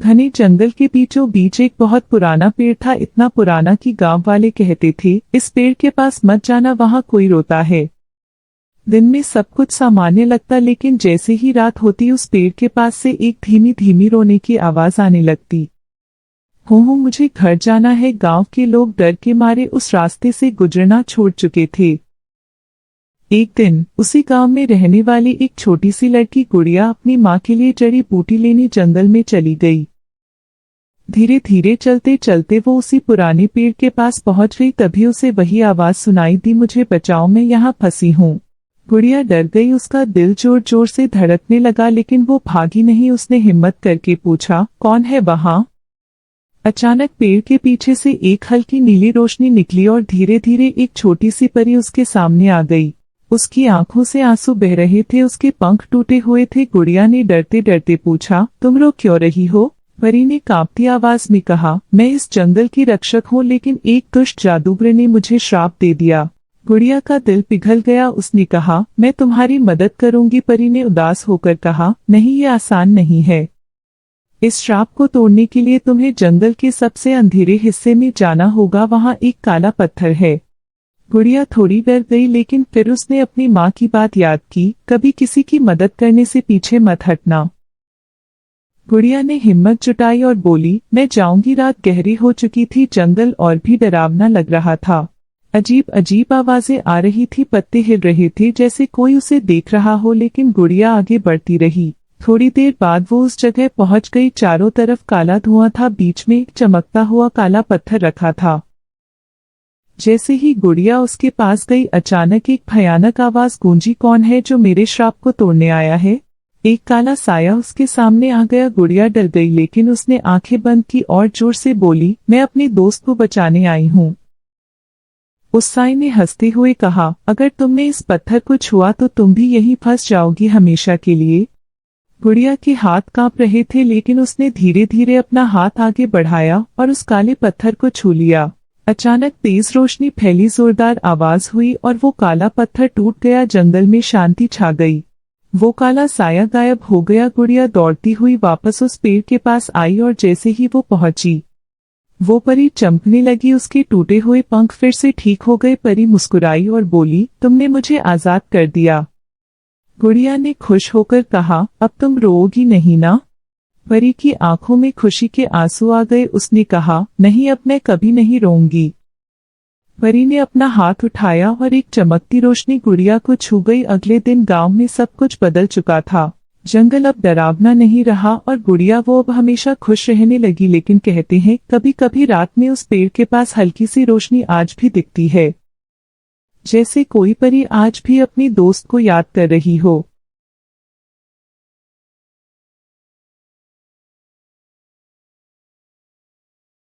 घने जंगल के बीचों बीच एक बहुत पुराना पेड़ था, इतना पुराना कि गांव वाले कहते थे इस पेड़ के पास मत जाना, वहां कोई रोता है। दिन में सब कुछ सामान्य लगता, लेकिन जैसे ही रात होती उस पेड़ के पास से एक धीमी धीमी रोने की आवाज आने लगती। हो मुझे घर जाना है। गांव के लोग डर के मारे उस रास्ते से गुजरना छोड़ चुके थे। एक दिन उसी गांव में रहने वाली एक छोटी सी लड़की गुड़िया अपनी माँ के लिए जड़ी बूटी लेने जंगल में चली गई। धीरे धीरे चलते चलते वो उसी पुराने पेड़ के पास पहुंच गई। तभी उसे वही आवाज सुनाई दी, मुझे बचाओ, मैं यहाँ फंसी हूँ। गुड़िया डर गई, उसका दिल जोर जोर से धड़कने लगा, लेकिन वो भागी नहीं। उसने हिम्मत करके पूछा, कौन है वहाँ? अचानक पेड़ के पीछे से एक हल्की नीली रोशनी निकली और धीरे धीरे एक छोटी सी परी उसके सामने आ गई। उसकी आंखों से आंसू बह रहे थे, उसके पंख टूटे हुए थे। गुड़िया ने डरते डरते पूछा, तुम रो क्यों रही हो? परी ने कांपती आवाज में कहा, मैं इस जंगल की रक्षक हूँ, लेकिन एक दुष्ट जादूगर ने मुझे श्राप दे दिया। गुड़िया का दिल पिघल गया। उसने कहा, मैं तुम्हारी मदद करूंगी। परी ने उदास होकर कहा, नहीं, ये आसान नहीं है। इस श्राप को तोड़ने के लिए तुम्हें जंगल के सबसे अंधेरे हिस्से में जाना होगा, वहाँ एक काला पत्थर है। गुड़िया थोड़ी डर गई, लेकिन फिर उसने अपनी माँ की बात याद की, कभी किसी की मदद करने से पीछे मत हटना। गुड़िया ने हिम्मत जुटाई और बोली, मैं जाऊंगी। रात गहरी हो चुकी थी, जंगल और भी डरावना लग रहा था। अजीब अजीब आवाजें आ रही थी, पत्ते हिल रहे थे जैसे कोई उसे देख रहा हो, लेकिन गुड़िया आगे बढ़ती रही। थोड़ी देर बाद वो उस जगह पहुंच गई। चारों तरफ काला धुआं था, बीच में एक चमकता हुआ काला पत्थर रखा था। जैसे ही गुड़िया उसके पास गई, अचानक एक भयानक आवाज गूंजी, कौन है जो मेरे श्राप को तोड़ने आया है? एक काला साया उसके सामने आ गया। गुड़िया डर गई, लेकिन उसने आंखें बंद की और जोर से बोली, मैं अपने दोस्त को बचाने आई हूँ। उस साई ने हंसते हुए कहा, अगर तुमने इस पत्थर को छुआ तो तुम भी यहीं फंस जाओगी हमेशा के लिए। गुड़िया के हाथ कांप रहे थे, लेकिन उसने धीरे धीरे अपना हाथ आगे बढ़ाया और उस काले पत्थर को छू लिया। अचानक तेज रोशनी फैली, जोरदार आवाज हुई और वो काला पत्थर टूट गया। जंगल में शांति छा गई। वो काला साया गायब हो गया। गुड़िया दौड़ती हुई वापस उस पेड़ के पास आई और जैसे ही वो पहुंची, वो परी चमकने लगी। उसके टूटे हुए पंख फिर से ठीक हो गए। परी मुस्कुराई और बोली, तुमने मुझे आजाद कर दिया। गुड़िया ने खुश होकर कहा, अब तुम रोओगी नहीं ना? परी की आंखों में खुशी के आंसू आ गए। उसने कहा, नहीं, अब मैं कभी नहीं रोऊंगी। परी ने अपना हाथ उठाया और एक चमकती रोशनी गुड़िया को छू गई। अगले दिन गांव में सब कुछ बदल चुका था। जंगल अब डरावना नहीं रहा और गुड़िया वो अब हमेशा खुश रहने लगी। लेकिन कहते हैं, कभी कभी रात में उस पेड़ के पास हल्की सी रोशनी आज भी दिखती है, जैसे कोई परी आज भी अपनी दोस्त को याद कर रही हो।